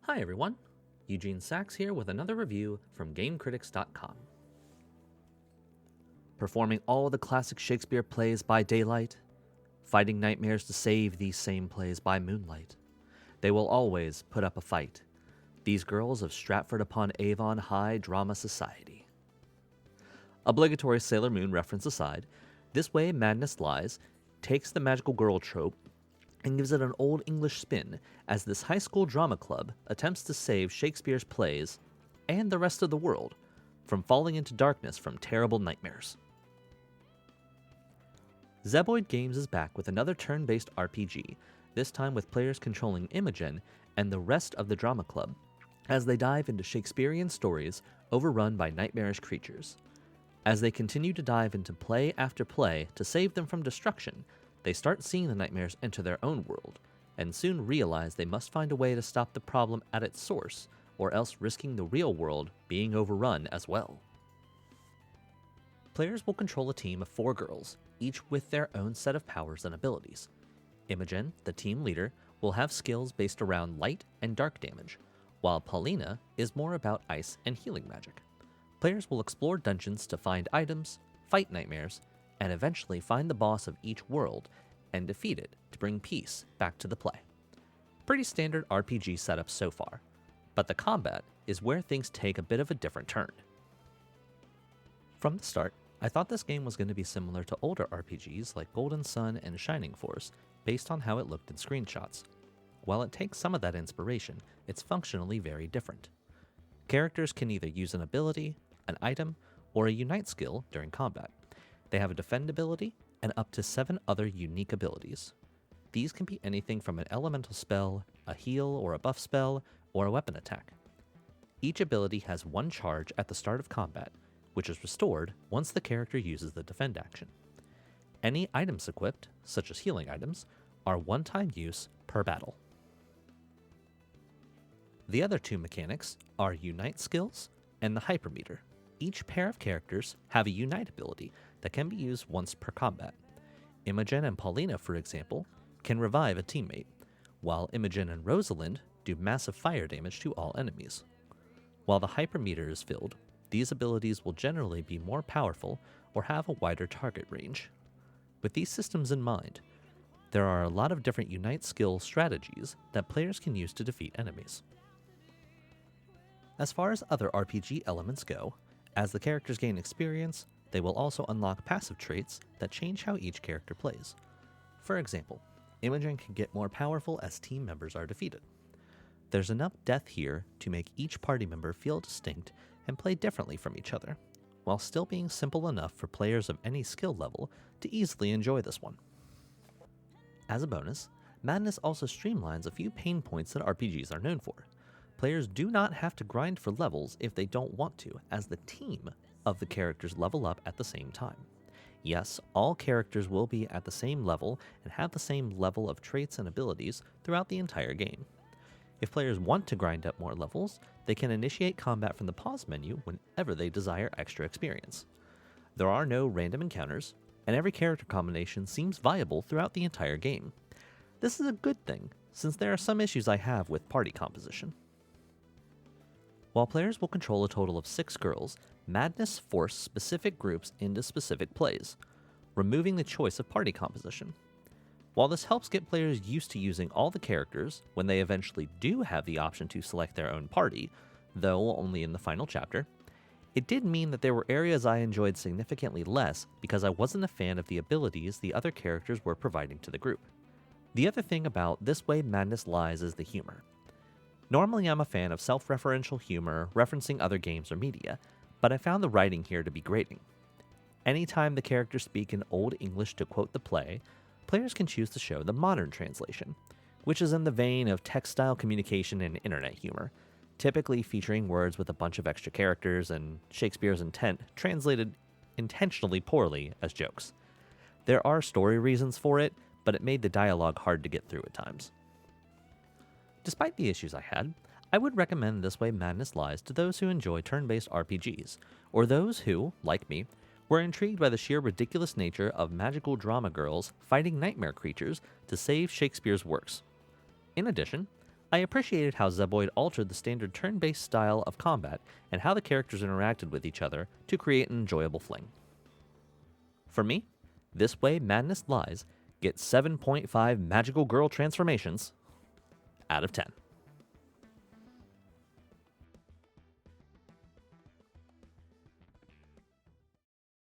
Hi everyone, Eugene Sachs here with another review from GameCritics.com. Performing all the classic Shakespeare plays by daylight, fighting nightmares to save these same plays by moonlight, they will always put up a fight, these girls of Stratford-upon-Avon High Drama Society. Obligatory Sailor Moon reference aside, This Way Madness Lies takes the magical girl trope and gives it an old English spin as this high school drama club attempts to save Shakespeare's plays and the rest of the world from falling into darkness from terrible nightmares. Zeboyd Games is back with another turn-based RPG, this time with players controlling Imogen and the rest of the drama club, as they dive into Shakespearean stories overrun by nightmarish creatures. As they continue to dive into play after play to save them from destruction, they start seeing the nightmares enter their own world, and soon realize they must find a way to stop the problem at its source, or else risking the real world being overrun as well. Players will control a team of 4 girls, each with their own set of powers and abilities. Imogen, the team leader, will have skills based around light and dark damage, while Paulina is more about ice and healing magic. Players will explore dungeons to find items, fight nightmares, and eventually find the boss of each world and defeat it to bring peace back to the play. Pretty standard RPG setup so far, but the combat is where things take a bit of a different turn. From the start, I thought this game was going to be similar to older RPGs like Golden Sun and Shining Force based on how it looked in screenshots. While it takes some of that inspiration, it's functionally very different. Characters can either use an ability, an item, or a unite skill during combat. They have a defend ability and up to 7 other unique abilities. These can be anything from an elemental spell, a heal or a buff spell, or a weapon attack. Each ability has 1 charge at the start of combat, which is restored once the character uses the defend action. Any items equipped, such as healing items, are one-time use per battle. The other 2 mechanics are unite skills and the hypermeter. Each pair of characters have a unite ability that can be used once per combat. Imogen and Paulina, for example, can revive a teammate, while Imogen and Rosalind do massive fire damage to all enemies. While the hypermeter is filled, these abilities will generally be more powerful or have a wider target range. With these systems in mind, there are a lot of different unite skill strategies that players can use to defeat enemies. As far as other RPG elements go, as the characters gain experience, they will also unlock passive traits that change how each character plays. For example, Imogen can get more powerful as team members are defeated. There's enough depth here to make each party member feel distinct and play differently from each other, while still being simple enough for players of any skill level to easily enjoy this one. As a bonus, Madness also streamlines a few pain points that RPGs are known for. Players do not have to grind for levels if they don't want to, as the team of the characters level up at the same time. Yes, all characters will be at the same level and have the same level of traits and abilities throughout the entire game. If players want to grind up more levels, they can initiate combat from the pause menu whenever they desire extra experience. There are no random encounters, and every character combination seems viable throughout the entire game. This is a good thing, since there are some issues I have with party composition. While players will control a total of 6 girls, Madness forces specific groups into specific plays, removing the choice of party composition. While this helps get players used to using all the characters when they eventually do have the option to select their own party, though only in the final chapter, it did mean that there were areas I enjoyed significantly less because I wasn't a fan of the abilities the other characters were providing to the group. The other thing about This Way Madness Lies is the humor. Normally I'm a fan of self-referential humor referencing other games or media, but I found the writing here to be grating. Anytime the characters speak in Old English to quote the play, players can choose to show the modern translation, which is in the vein of text-style communication and internet humor, typically featuring words with a bunch of extra characters and Shakespeare's intent translated intentionally poorly as jokes. There are story reasons for it, but it made the dialogue hard to get through at times. Despite the issues I had, I would recommend This Way Madness Lies to those who enjoy turn-based RPGs, or those who, like me, were intrigued by the sheer ridiculous nature of magical drama girls fighting nightmare creatures to save Shakespeare's works. In addition, I appreciated how Zeboyd altered the standard turn-based style of combat and how the characters interacted with each other to create an enjoyable fling. For me, This Way Madness Lies gets 7.5 magical girl transformations out of 10.